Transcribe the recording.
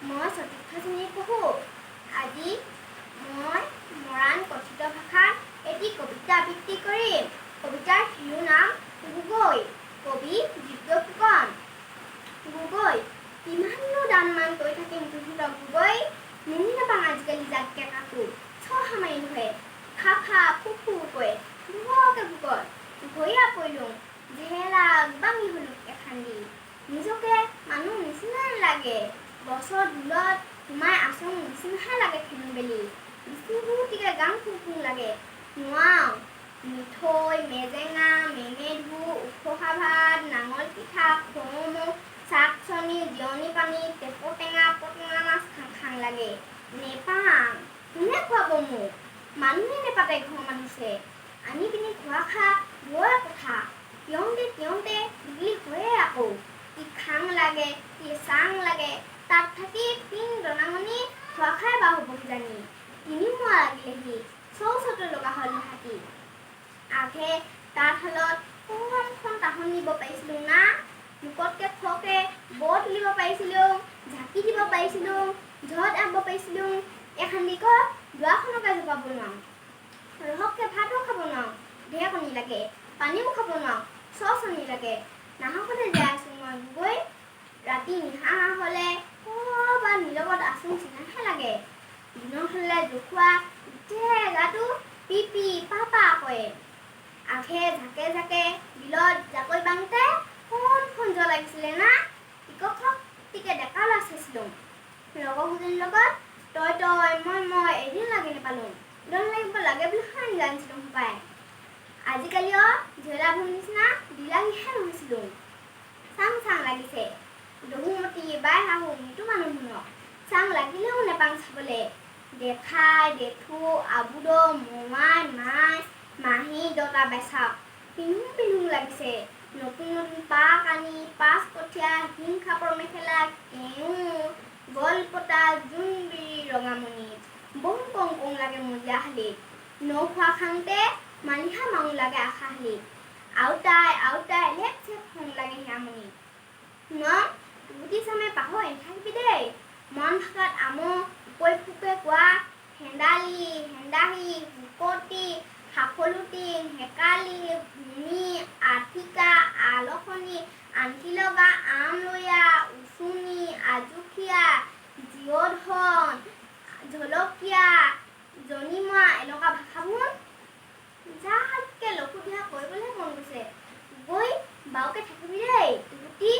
মই চতুৰ্থ শ্ৰেণীত পঢ়োঁ। আজি মই মৰাণ কথিত ভাষাত এটি কবিতা আবৃত্তি কৰিম। কবিতাৰ শিৰোনাম গগৈ। কবি দিব্য ফুকন। গগৈ, কিমাননো দান-মান কৰি থাকিম তহঁতক গগৈ, নুনি নাপাং আজিকালি জাতকে কাকো, চহা মাৰি ধৰে, খা খা ফু ফু কৰে, ভুককে ভুকত, ভৰিয়া পৰিলোঁ, জেহেৰা বাঙি হলোঁ এখান্দি, নিজকে মানুহ নিচিনাই লাগে, গছৰ ধূলত সোমাই আছোঁ নিচিনাহে লাগে খেলি বেলি, বিচুহুতিকে গাং ফুং ফুং লাগে, নোৱাওঁ, মিঠৈ, মেজেঙা, মেমেধু, উখোৱা ভাত, নাঙল পিঠা, খোৰোমো, চাকচনি, জিৰণি পানী, টেপটেঙা, পটেঙা মাছ খাং খাং লাগে, নেপাং, কোনে খুৱাব মোক, মানুহে নেপাতে ঘৰৰ মানুহে, আনি পিনি খোৱা খা দূৰৰে কথা, তিয়ঁতে বিজুলী হয়ে আকৌ, কি খাং লাগে, কি চাং লাগে, তাত থাকি পিন দনাঙনি খোৱা খাই বা হ'ব কিজানি, তিনিমুৱা লাগিলেহি, চৌচতে লগা হ'ল হাতী, আঘে তাঁতশালত কণখন তাহন নিব পাৰিছিলোঁ না, মুকতকে খকে বৰ তুলিব পাৰিছিলোঁ, ঢাকি দিব পাৰিছিলোঁ, ঝত আঁব পাৰিছিলোঁ, এখান্দিক দুৱাৰখনকে জপাব নোৱাৰোঁ, ৰহককে ভাতো খাব নোৱাৰোঁ, ঢেৰেকনি লাগে, পানীও খাব নোৱাৰোঁ, চচনি লাগে, নাহকতে জীয়াই আছোঁ মই গগৈ, ৰাতি নিশা হ'লে ক'ৰবাত নিলগত আছোঁ নিচিনাহে লাগে, দিনত হ'লে জোখোৱা উঠে গাটো পি পি পা পা কৰে, আঘে ঝাকে বিলত জাকৈ বাঙিতে কোনখন জল লাগিছিলে না, টিকে ডেকা ল'ৰা চাইছিলোঁ, লগৰকেইজনীৰ লগত তই মই এদিন লাগি নেপালোঁ, দল লাগিব লাগে বুলি হয় জানিছিলোঁ সোপাই, আজিকালি ঝেলাভূমিৰ নিচিনা বিলাহীহে নহৈছিলোঁ, চাং চাং লাগিছে, দহুমতী বাই শাহু মৃত্যু মানুহ শুনক, চাং লাগিলেও নেপাং চাবলৈ, দেখাই দেথু আবুদ মোমাই মাই মাহী দতা বেচাওক, পিন্ধুং লাগিছে, নতুন পা কানি পাঁচ কঠীয়া হিং খাপৰ মেখেলা কেওঁ গলপতা জোনবিৰি ৰঙামণি, বং কং কং লাগে মজিয়াশালীত, নৌ খোৱা খাওঁতে মালিহা মাও লাগে আশাশালীত, আউতাই লেপ চেপ খং লাগে হিয়ামণি, ন তুহুতি চামে পাহৰি নাথাকিবি দেই, মন ভাষাত আমো উপৰি ফুকে কোৱা, হেন্দাহী, হুকতি, সাফলুটি, হেকালি, ভূমি, আঠিকা, আলসনি, আনকি লগা, আমলয়া, উচুনি, আজুখীয়া, জিঅ'ধন, জলকীয়া, জনিমৰা এনেকুৱা ভাষাবোৰ যাকে লঘু দিহা কৰিবলৈ মন গৈছে, গৈ বাৰুকে থাকিবি দেই, তুহুতি